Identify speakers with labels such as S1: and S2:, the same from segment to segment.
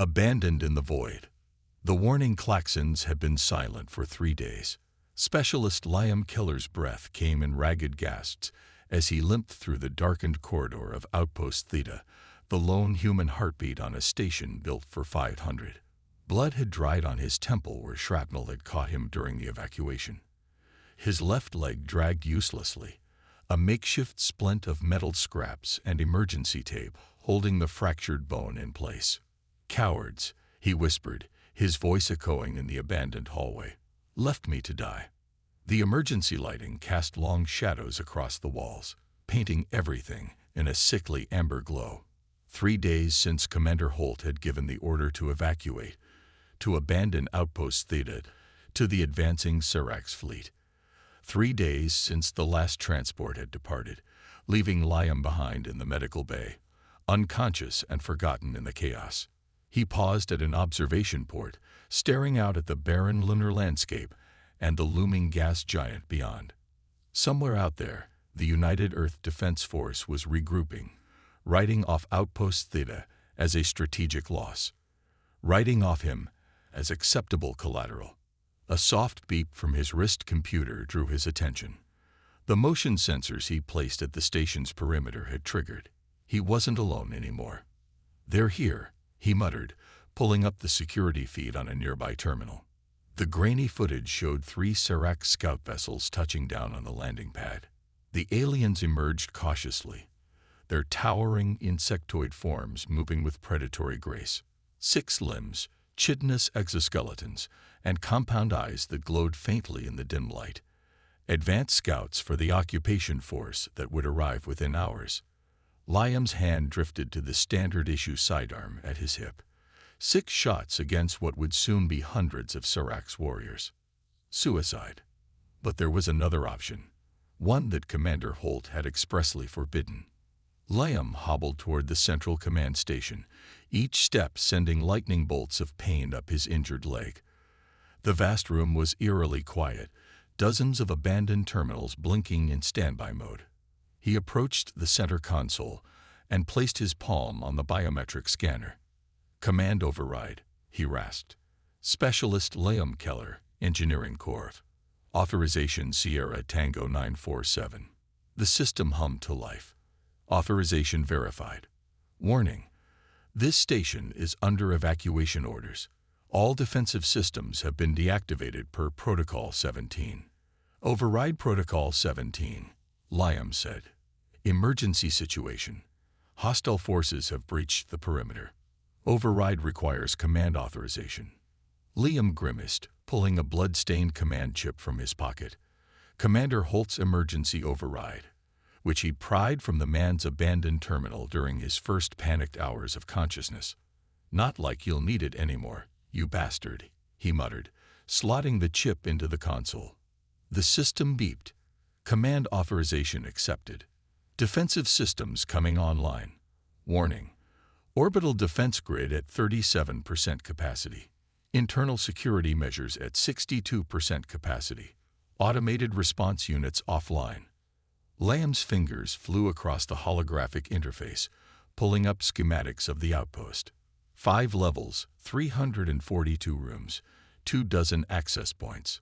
S1: Abandoned in the void. The warning klaxons had been silent for 3 days. Specialist Liam Killer's breath came in ragged gasps as he limped through the darkened corridor of Outpost Theta, the lone human heartbeat on a station built for 500. Blood had dried on his temple where shrapnel had caught him during the evacuation. His left leg dragged uselessly, a makeshift splint of metal scraps and emergency tape holding the fractured bone in place. "Cowards," he whispered, his voice echoing in the abandoned hallway. "Left me to die." The emergency lighting cast long shadows across the walls, painting everything in a sickly amber glow. 3 days since Commander Holt had given the order to evacuate, to abandon Outpost Theta to the advancing Serax fleet. 3 days since the last transport had departed, leaving Liam behind in the medical bay, unconscious and forgotten in the chaos. He paused at an observation port, staring out at the barren lunar landscape and the looming gas giant beyond. Somewhere out there, the United Earth Defense Force was regrouping, writing off Outpost Theta as a strategic loss, writing off him as acceptable collateral. A soft beep from his wrist computer drew his attention. The motion sensors he placed at the station's perimeter had triggered. He wasn't alone anymore. "They're here," he muttered, pulling up the security feed on a nearby terminal. The grainy footage showed 3 Serac scout vessels touching down on the landing pad. The aliens emerged cautiously, their towering insectoid forms moving with predatory grace. 6 limbs, chitinous exoskeletons, and compound eyes that glowed faintly in the dim light. Advanced scouts for the occupation force that would arrive within hours. Liam's hand drifted to the standard-issue sidearm at his hip. 6 shots against what would soon be hundreds of Serax warriors. Suicide. But there was another option, one that Commander Holt had expressly forbidden. Liam hobbled toward the central command station, each step sending lightning bolts of pain up his injured leg. The vast room was eerily quiet, dozens of abandoned terminals blinking in standby mode. He approached the center console and placed his palm on the biometric scanner. "Command override," he rasped. "Specialist Liam Keller, Engineering Corps. Authorization Sierra Tango 947. The system hummed to life. Authorization verified. Warning: this station is under evacuation orders. All defensive systems have been deactivated per Protocol 17. Override Protocol 17, Liam said. Emergency situation. Hostile forces have breached the perimeter. Override requires command authorization. Liam grimaced, pulling a blood-stained command chip from his pocket. Commander Holt's emergency override, which he pried from the man's abandoned terminal during his first panicked hours of consciousness. "Not like you'll need it anymore, you bastard," he muttered, slotting the chip into the console. The system beeped. Command authorization accepted. Defensive systems coming online. Warning: orbital defense grid at 37% capacity. Internal security measures at 62% capacity. Automated response units offline. Liam's fingers flew across the holographic interface, pulling up schematics of the outpost. 5 levels, 342 rooms, 24 access points.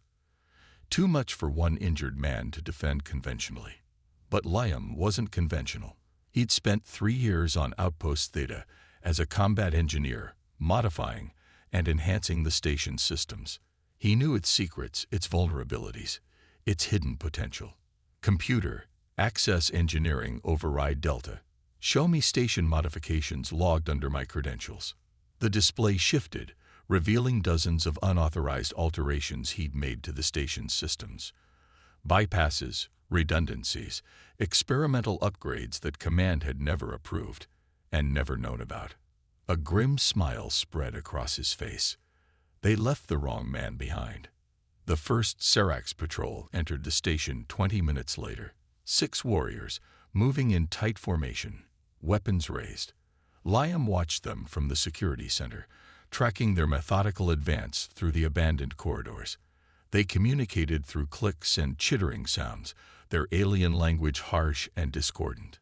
S1: Too much for one injured man to defend conventionally. But Liam wasn't conventional. He'd spent 3 years on Outpost Theta as a combat engineer, modifying and enhancing the station's systems. He knew its secrets, its vulnerabilities, its hidden potential. Computer, access engineering override Delta. Show me station modifications logged under my credentials. The display shifted, revealing dozens of unauthorized alterations he'd made to the station's systems. Bypasses, redundancies, experimental upgrades that Command had never approved and never known about. A grim smile spread across his face. They left the wrong man behind. The first Serax patrol entered the station 20 minutes later. 6 warriors, moving in tight formation, weapons raised. Liam watched them from the security center, tracking their methodical advance through the abandoned corridors. They communicated through clicks and chittering sounds, their alien language harsh and discordant.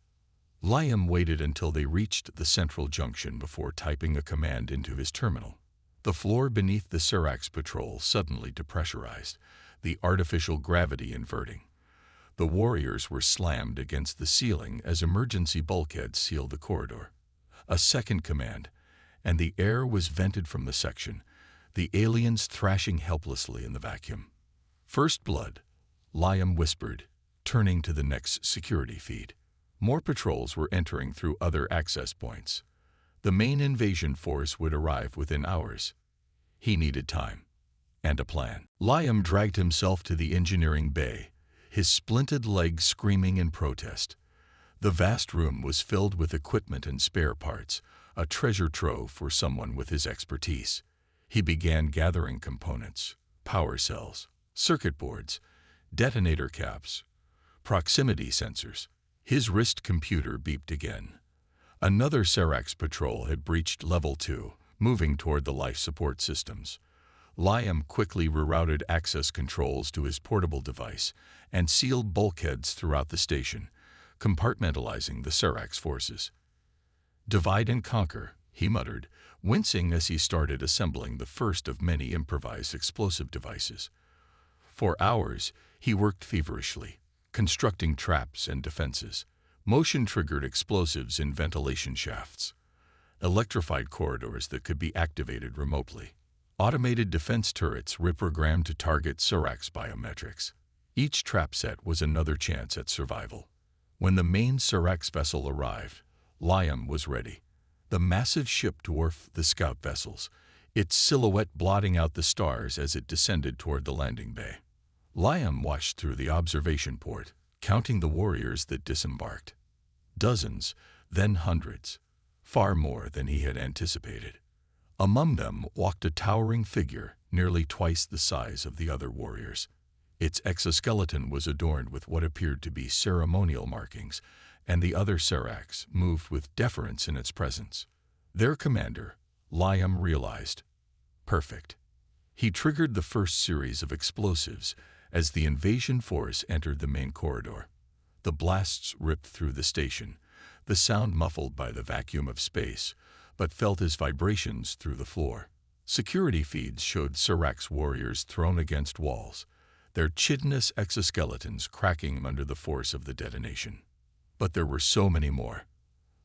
S1: Liam waited until they reached the central junction before typing a command into his terminal. The floor beneath the Seracs patrol suddenly depressurized, the artificial gravity inverting. The warriors were slammed against the ceiling as emergency bulkheads sealed the corridor. A second command, and the air was vented from the section, the aliens thrashing helplessly in the vacuum. "First blood," Liam whispered, turning to the next security feed. More patrols were entering through other access points. The main invasion force would arrive within hours. He needed time and a plan. Liam dragged himself to the engineering bay, his splinted legs screaming in protest. The vast room was filled with equipment and spare parts, a treasure trove for someone with his expertise. He began gathering components, power cells, circuit boards, detonator caps, proximity sensors. His wrist computer beeped again. Another Seracs patrol had breached Level 2, moving toward the life support systems. Liam quickly rerouted access controls to his portable device and sealed bulkheads throughout the station, compartmentalizing the Seracs forces. "Divide and conquer," he muttered, wincing as he started assembling the first of many improvised explosive devices. For hours, he worked feverishly, constructing traps and defenses, motion-triggered explosives in ventilation shafts, electrified corridors that could be activated remotely, automated defense turrets reprogrammed to target Seracs biometrics. Each trap set was another chance at survival. When the main Seracs vessel arrived, Liam was ready. The massive ship dwarfed the scout vessels, its silhouette blotting out the stars as it descended toward the landing bay. Liam watched through the observation port, counting the warriors that disembarked. Dozens, then hundreds, far more than he had anticipated. Among them walked a towering figure, nearly twice the size of the other warriors. Its exoskeleton was adorned with what appeared to be ceremonial markings, and the other Seracs moved with deference in its presence. Their commander, Liam realized. Perfect. He triggered the first series of explosives as the invasion force entered the main corridor. The blasts ripped through the station, the sound muffled by the vacuum of space, but felt as vibrations through the floor. Security feeds showed Seracs warriors thrown against walls, their chitinous exoskeletons cracking under the force of the detonation. But there were so many more.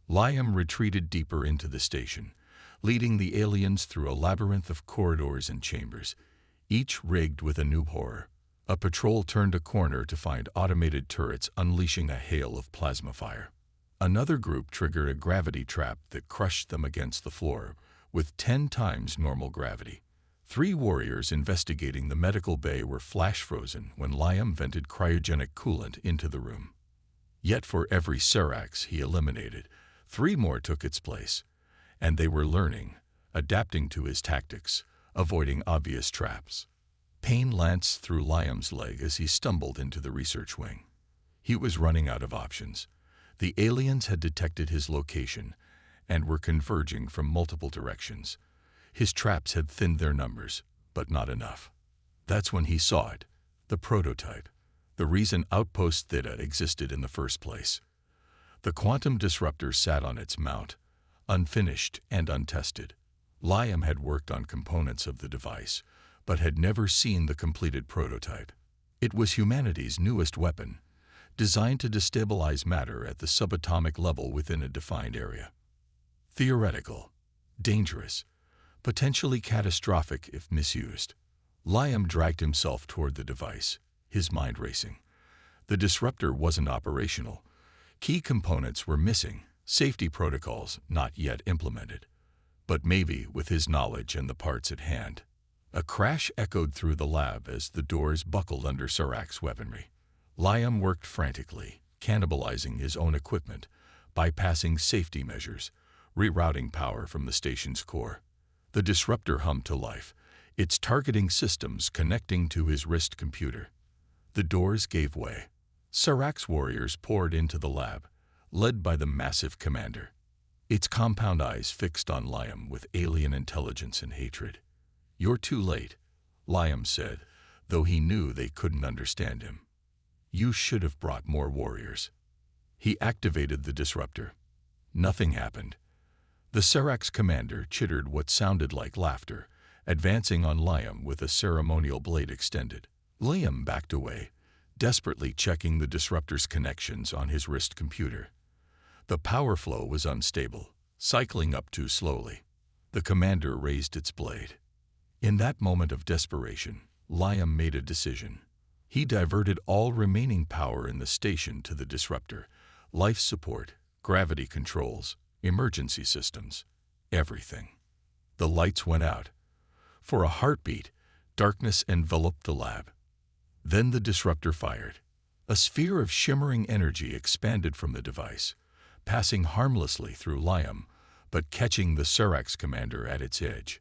S1: Liam retreated deeper into the station, leading the aliens through a labyrinth of corridors and chambers, each rigged with a new horror. A patrol turned a corner to find automated turrets unleashing a hail of plasma fire. Another group triggered a gravity trap that crushed them against the floor with 10 times normal gravity. 3 warriors investigating the medical bay were flash frozen when Liam vented cryogenic coolant into the room. Yet for every Seracs he eliminated, 3 more took its place, and they were learning, adapting to his tactics, avoiding obvious traps. Pain lanced through Liam's leg as he stumbled into the research wing. He was running out of options. The aliens had detected his location and were converging from multiple directions. His traps had thinned their numbers, but not enough. That's when he saw it, the prototype, the reason Outpost Theta existed in the first place. The quantum disruptor sat on its mount, unfinished and untested. Liam had worked on components of the device, but had never seen the completed prototype. It was humanity's newest weapon, designed to destabilize matter at the subatomic level within a defined area. Theoretical, dangerous, potentially catastrophic if misused. Liam dragged himself toward the device, his mind racing. The disruptor wasn't operational. Key components were missing, safety protocols not yet implemented. But maybe with his knowledge and the parts at hand. A crash echoed through the lab as the doors buckled under Seracs weaponry. Liam worked frantically, cannibalizing his own equipment, bypassing safety measures, rerouting power from the station's core. The disruptor hummed to life, its targeting systems connecting to his wrist computer. The doors gave way. Seracs warriors poured into the lab, led by the massive commander, its compound eyes fixed on Liam with alien intelligence and hatred. "You're too late," Liam said, though he knew they couldn't understand him. "You should have brought more warriors." He activated the disruptor. Nothing happened. The Seracs commander chittered what sounded like laughter, advancing on Liam with a ceremonial blade extended. Liam backed away, desperately checking the disruptor's connections on his wrist computer. The power flow was unstable, cycling up too slowly. The commander raised its blade. In that moment of desperation, Liam made a decision. He diverted all remaining power in the station to the disruptor: life support, gravity controls, emergency systems, everything. The lights went out. For a heartbeat, darkness enveloped the lab. Then the disruptor fired. A sphere of shimmering energy expanded from the device, passing harmlessly through Liam, but catching the Seracs commander at its edge.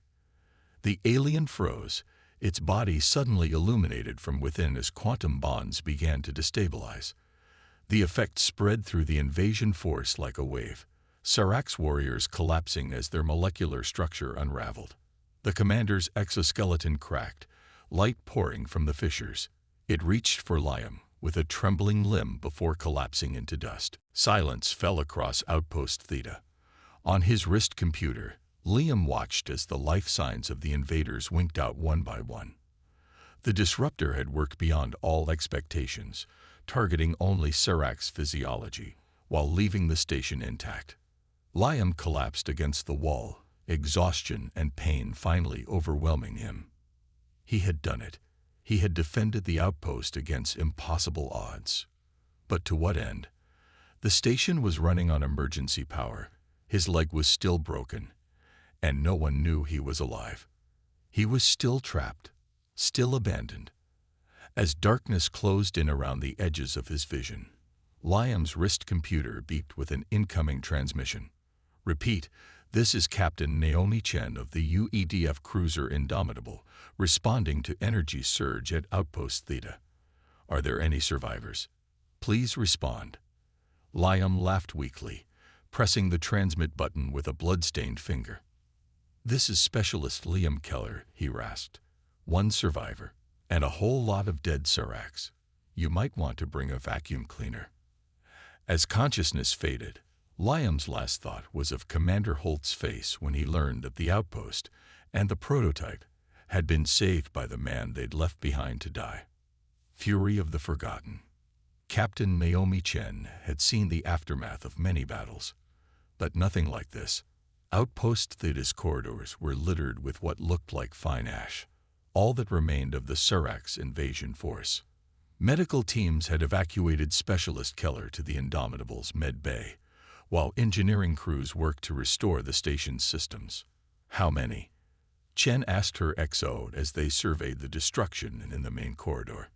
S1: The alien froze, its body suddenly illuminated from within as quantum bonds began to destabilize. The effect spread through the invasion force like a wave, Seracs warriors collapsing as their molecular structure unraveled. The commander's exoskeleton cracked, light pouring from the fissures. It reached for Liam with a trembling limb before collapsing into dust. Silence fell across Outpost Theta. On his wrist computer, Liam watched as the life signs of the invaders winked out one by one. The disruptor had worked beyond all expectations, targeting only Seracs physiology, while leaving the station intact. Liam collapsed against the wall, exhaustion and pain finally overwhelming him. He had done it. He had defended the outpost against impossible odds. But to what end? The station was running on emergency power. His leg was still broken, and no one knew he was alive. He was still trapped, still abandoned. As darkness closed in around the edges of his vision, Liam's wrist computer beeped with an incoming transmission. Repeat, this is Captain Naomi Chen of the UEDF cruiser Indomitable, responding to energy surge at Outpost Theta. Are there any survivors? Please respond. Liam laughed weakly, pressing the transmit button with a blood-stained finger. This is Specialist Liam Keller, he rasped. One survivor, and a whole lot of dead Seracs. You might want to bring a vacuum cleaner. As consciousness faded, Liam's last thought was of Commander Holt's face when he learned that the outpost and the prototype had been saved by the man they'd left behind to die. Fury of the Forgotten. Captain Naomi Chen had seen the aftermath of many battles, but nothing like this. Outpost Theta's corridors were littered with what looked like fine ash, all that remained of the Seracs invasion force. Medical teams had evacuated Specialist Keller to the Indomitable's med bay, while engineering crews worked to restore the station's systems. How many? Chen asked her XO as they surveyed the destruction in the main corridor.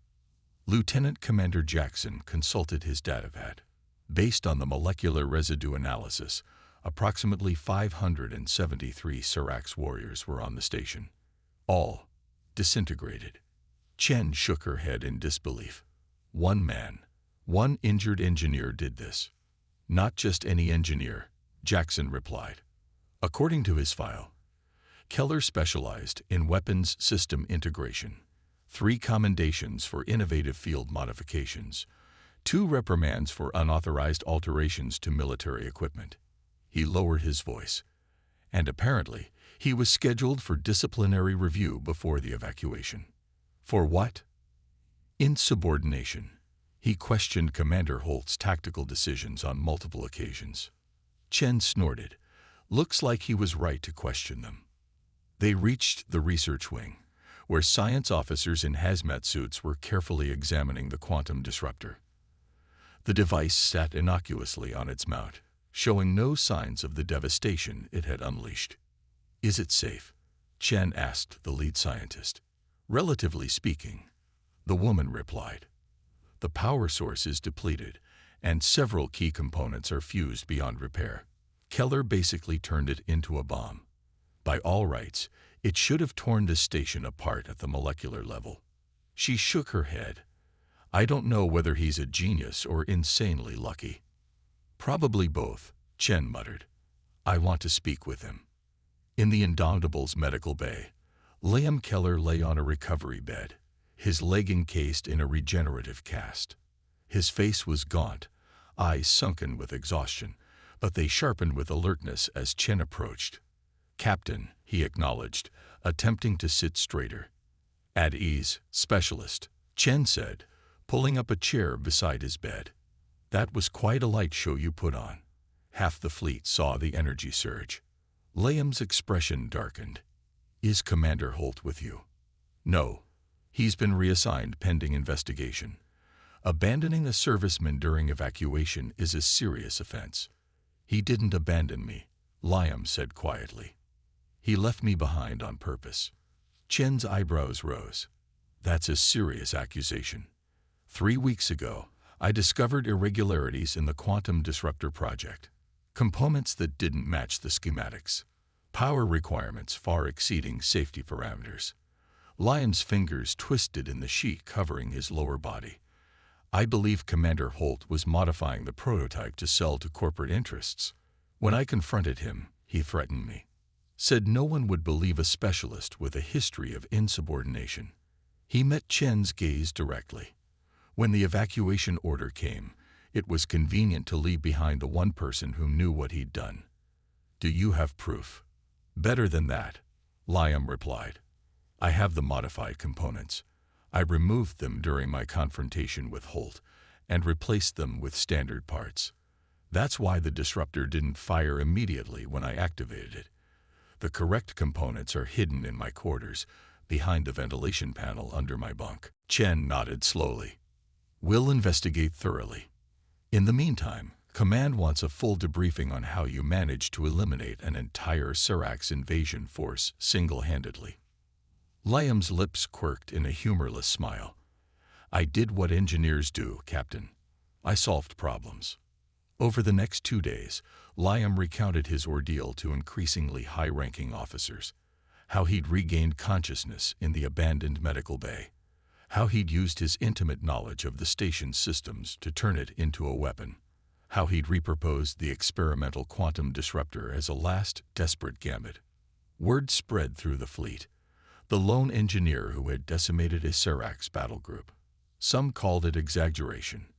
S1: Lieutenant Commander Jackson consulted his datapad. Based on the molecular residue analysis, approximately 573 Seracs warriors were on the station. All disintegrated. Chen shook her head in disbelief. One man, one injured engineer did this. Not just any engineer, Jackson replied. According to his file, Keller specialized in weapons system integration, 3 commendations for innovative field modifications, 2 reprimands for unauthorized alterations to military equipment. He lowered his voice, and apparently he was scheduled for disciplinary review before the evacuation. For what? Insubordination. He questioned Commander Holt's tactical decisions on multiple occasions. Chen snorted. Looks like he was right to question them. They reached the research wing, where science officers in hazmat suits were carefully examining the quantum disruptor. The device sat innocuously on its mount, showing no signs of the devastation it had unleashed. Is it safe? Chen asked the lead scientist. Relatively speaking, the woman replied. The power source is depleted, and several key components are fused beyond repair. Keller basically turned it into a bomb. By all rights, it should have torn the station apart at the molecular level. She shook her head. I don't know whether he's a genius or insanely lucky. Probably both, Chen muttered. I want to speak with him. In the Indomitable's medical bay, Liam Keller lay on a recovery bed, his leg encased in a regenerative cast. His face was gaunt, eyes sunken with exhaustion, but they sharpened with alertness as Chen approached. "Captain," he acknowledged, attempting to sit straighter. "At ease, specialist," Chen said, pulling up a chair beside his bed. "That was quite a light show you put on." Half the fleet saw the energy surge. Liam's expression darkened. "Is Commander Holt with you?" "No. He's been reassigned pending investigation. Abandoning a serviceman during evacuation is a serious offense." "He didn't abandon me," Liam said quietly. "He left me behind on purpose." Chen's eyebrows rose. "That's a serious accusation. 3 weeks ago, I discovered irregularities in the quantum disruptor project. Components that didn't match the schematics. Power requirements far exceeding safety parameters." Liam's fingers twisted in the sheet covering his lower body. "I believe Commander Holt was modifying the prototype to sell to corporate interests. When I confronted him, he threatened me. Said no one would believe a specialist with a history of insubordination." He met Chen's gaze directly. "When the evacuation order came, it was convenient to leave behind the one person who knew what he'd done." "Do you have proof?" "Better than that," Liam replied. "I have the modified components. I removed them during my confrontation with Holt and replaced them with standard parts. That's why the disruptor didn't fire immediately when I activated it. The correct components are hidden in my quarters, behind the ventilation panel under my bunk." Chen nodded slowly. "We'll investigate thoroughly. In the meantime, Command wants a full debriefing on how you managed to eliminate an entire Serax invasion force single-handedly." Liam's lips quirked in a humorless smile. "I did what engineers do, Captain. I solved problems." Over the next 2 days, Liam recounted his ordeal to increasingly high-ranking officers. How he'd regained consciousness in the abandoned medical bay. How he'd used his intimate knowledge of the station's systems to turn it into a weapon. How he'd repurposed the experimental quantum disruptor as a last, desperate gambit. Word spread through the fleet. The lone engineer who had decimated a Serax battle group. Some called it exaggeration.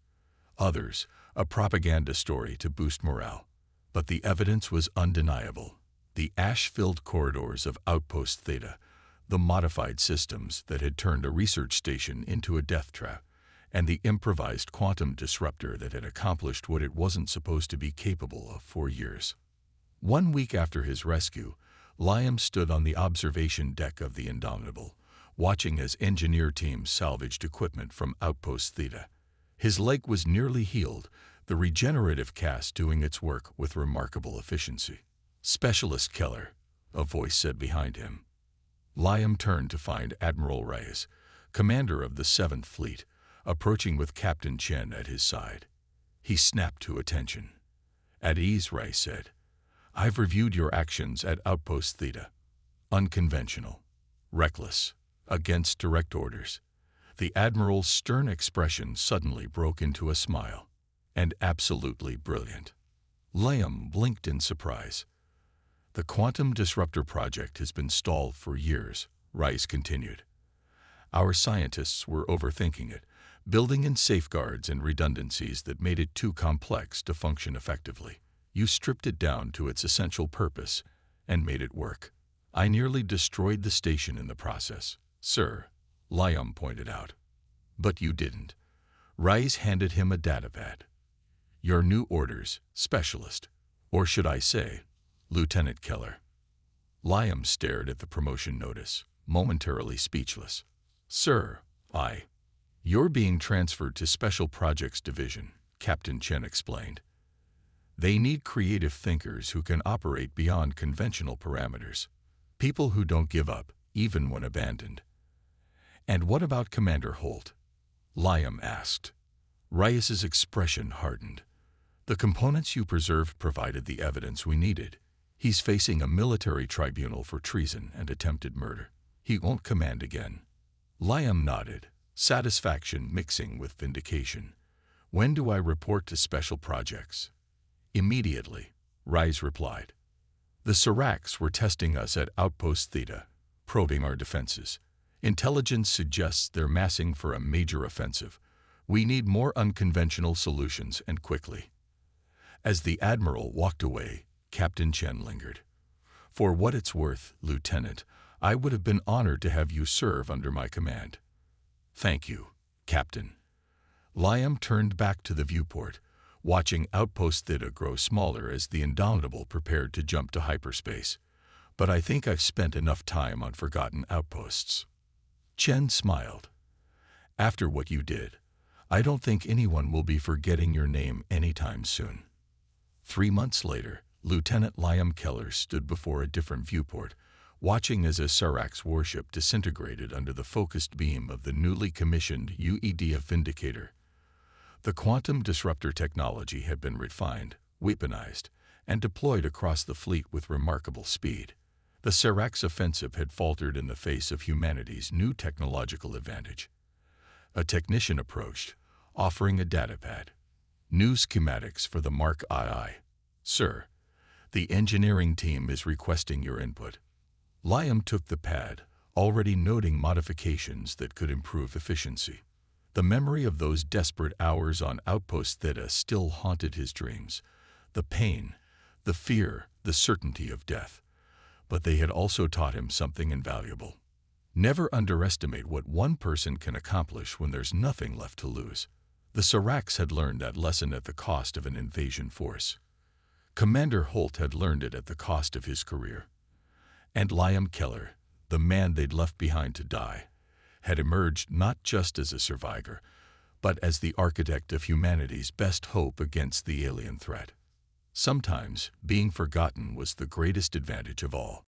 S1: Others, a propaganda story to boost morale. But the evidence was undeniable. The ash-filled corridors of Outpost Theta, the modified systems that had turned a research station into a death trap, and the improvised quantum disruptor that had accomplished what it wasn't supposed to be capable of for years. 1 week after his rescue, Liam stood on the observation deck of the Indomitable, watching as engineer teams salvaged equipment from Outpost Theta. His leg was nearly healed, the regenerative cast doing its work with remarkable efficiency. "Specialist Keller," a voice said behind him. Liam turned to find Admiral Reyes, commander of the 7th Fleet, approaching with Captain Chen at his side. He snapped to attention. "At ease," Reyes said. "I've reviewed your actions at Outpost Theta. Unconventional, reckless, against direct orders." The Admiral's stern expression suddenly broke into a smile. "And absolutely brilliant." Liam blinked in surprise. "The quantum disruptor project has been stalled for years," Rice continued. "Our scientists were overthinking it, building in safeguards and redundancies that made it too complex to function effectively. You stripped it down to its essential purpose and made it work. I nearly destroyed the station in the process, sir," Liam pointed out. "But you didn't." Rice handed him a datapad. "Your new orders, specialist. Or should I say, Lieutenant Keller." Liam stared at the promotion notice, momentarily speechless. "Sir, You're being transferred to Special Projects Division," Captain Chen explained. "They need creative thinkers who can operate beyond conventional parameters. People who don't give up, even when abandoned." "And what about Commander Holt?" Liam asked. Reyes's expression hardened. "The components you preserved provided the evidence we needed. He's facing a military tribunal for treason and attempted murder. He won't command again." Liam nodded, satisfaction mixing with vindication. "When do I report to Special Projects?" "Immediately," Reyes replied. "The Seracs were testing us at Outpost Theta, probing our defenses. Intelligence suggests they're massing for a major offensive. We need more unconventional solutions and quickly." As the Admiral walked away, Captain Chen lingered. "For what it's worth, Lieutenant, I would have been honored to have you serve under my command." "Thank you, Captain." Liam turned back to the viewport, watching Outpost Theta grow smaller as the Indomitable prepared to jump to hyperspace. "But I think I've spent enough time on forgotten outposts." Chen smiled. "After what you did, I don't think anyone will be forgetting your name anytime soon." 3 months later, Lieutenant Liam Keller stood before a different viewport, watching as a Sarax warship disintegrated under the focused beam of the newly commissioned UEDF Vindicator. The quantum disruptor technology had been refined, weaponized, and deployed across the fleet with remarkable speed. The Sarax offensive had faltered in the face of humanity's new technological advantage. A technician approached, offering a datapad. "New schematics for the Mark II. Sir, the engineering team is requesting your input." Liam took the pad, already noting modifications that could improve efficiency. The memory of those desperate hours on Outpost Theta still haunted his dreams. The pain, the fear, the certainty of death. But they had also taught him something invaluable. Never underestimate what one person can accomplish when there's nothing left to lose. The Sarax had learned that lesson at the cost of an invasion force. Commander Holt had learned it at the cost of his career. And Liam Keller, the man they'd left behind to die, had emerged not just as a survivor, but as the architect of humanity's best hope against the alien threat. Sometimes, being forgotten was the greatest advantage of all.